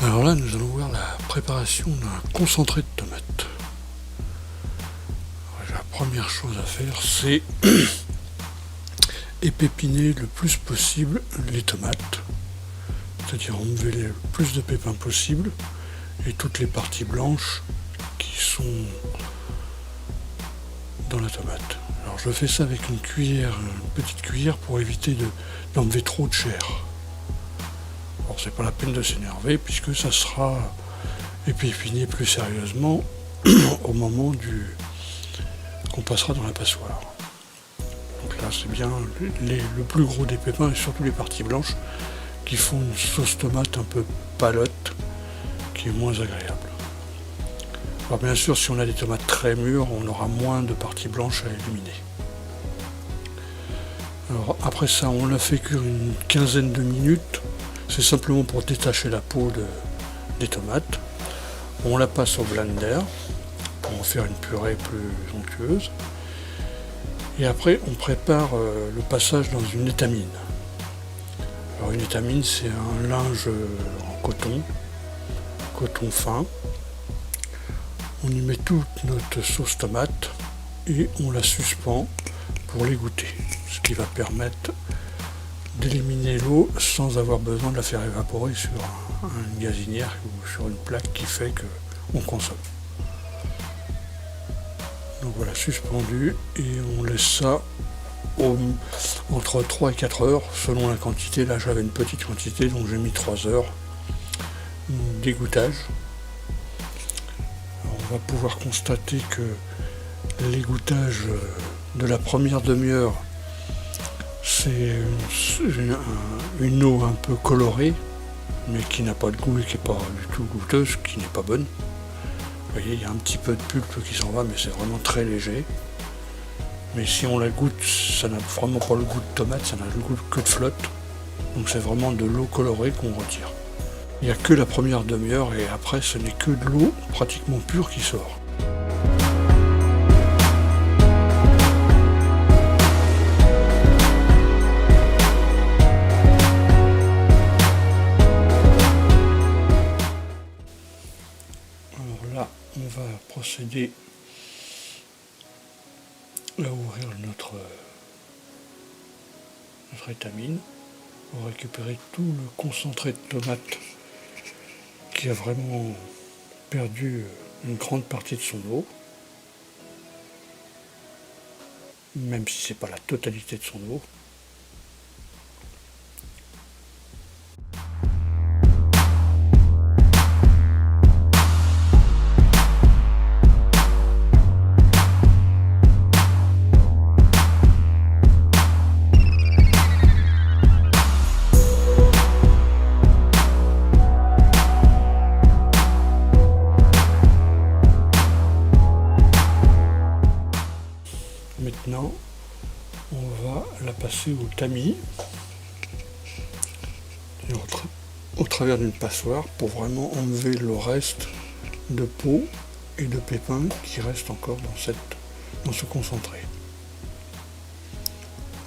Alors là, nous allons voir la préparation d'un concentré de tomates. Alors, la première chose à faire, c'est épépiner le plus possible les tomates, c'est-à-dire enlever le plus de pépins possible et toutes les parties blanches qui sont dans la tomate. Alors je fais ça avec une petite cuillère pour éviter d'enlever trop de chair. Alors c'est pas la peine de s'énerver puisque ça sera épiné plus sérieusement au moment qu'on passera dans la passoire. Donc là c'est bien le plus gros des pépins et surtout les parties blanches qui font une sauce tomate un peu palote qui est moins agréable. Alors bien sûr si on a des tomates très mûres on aura moins de parties blanches à éliminer. Alors après ça on la fait cuire une quinzaine de minutes. C'est simplement pour détacher la peau des tomates. On la passe au blender pour en faire une purée plus onctueuse. Et après, on prépare le passage dans une étamine. Alors une étamine, c'est un linge en coton fin. On y met toute notre sauce tomate et on la suspend pour l'égoutter. Ce qui va permettre d'éliminer l'eau sans avoir besoin de la faire évaporer sur une gazinière ou sur une plaque qui fait qu'on consomme. Donc voilà, suspendu et on laisse ça entre 3 et 4 heures selon la quantité. Là j'avais une petite quantité donc j'ai mis 3 heures d'égouttage. On va pouvoir constater que l'égouttage de la première demi-heure c'est une eau un peu colorée, mais qui n'a pas de goût et qui n'est pas du tout goûteuse, qui n'est pas bonne. Vous voyez, il y a un petit peu de pulpe qui s'en va, mais c'est vraiment très léger. Mais si on la goûte, ça n'a vraiment pas le goût de tomate, ça n'a le goût que de flotte. Donc c'est vraiment de l'eau colorée qu'on retire. Il n'y a que la première demi-heure et après ce n'est que de l'eau pratiquement pure qui sort. Alors là, on va procéder à ouvrir notre étamine pour récupérer tout le concentré de tomate qui a vraiment perdu une grande partie de son eau, même si c'est pas la totalité de son eau. Maintenant, on va la passer au tamis, au travers d'une passoire, pour vraiment enlever le reste de peau et de pépins qui restent encore dans ce concentré.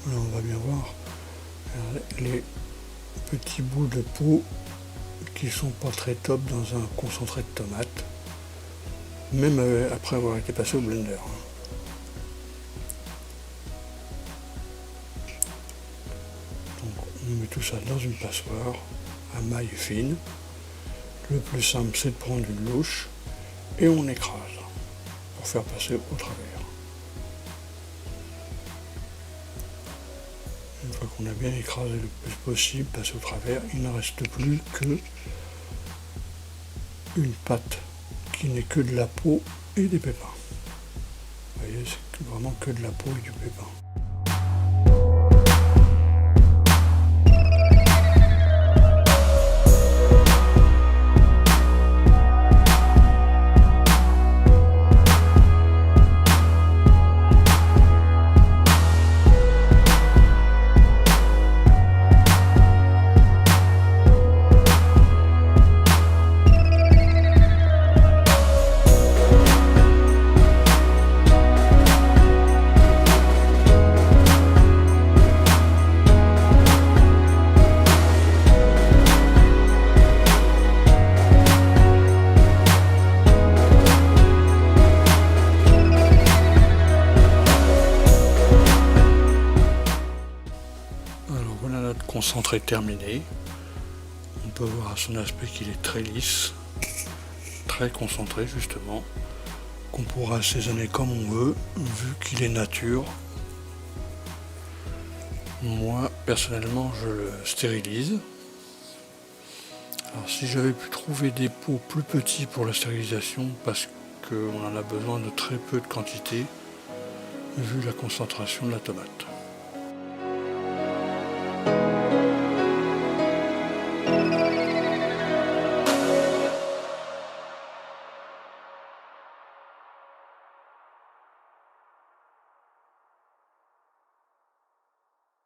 Là, on va bien voir les petits bouts de peau qui sont pas très top dans un concentré de tomate, même après avoir été passé au blender. On met tout ça dans une passoire à maille fine. Le plus simple c'est de prendre une louche et on écrase pour faire passer au travers. Une fois qu'on a bien écrasé le plus possible, passé au travers, il ne reste plus que une pâte qui n'est que de la peau et des pépins. Vous voyez, c'est vraiment que de la peau et du pépin. concentré terminé. On peut voir à son aspect qu'il est très lisse, très concentré justement, qu'on pourra assaisonner comme on veut, vu qu'il est nature. Moi, personnellement, je le stérilise. Alors, si j'avais pu trouver des pots plus petits pour la stérilisation, parce qu'on en a besoin de très peu de quantité, vu la concentration de la tomate.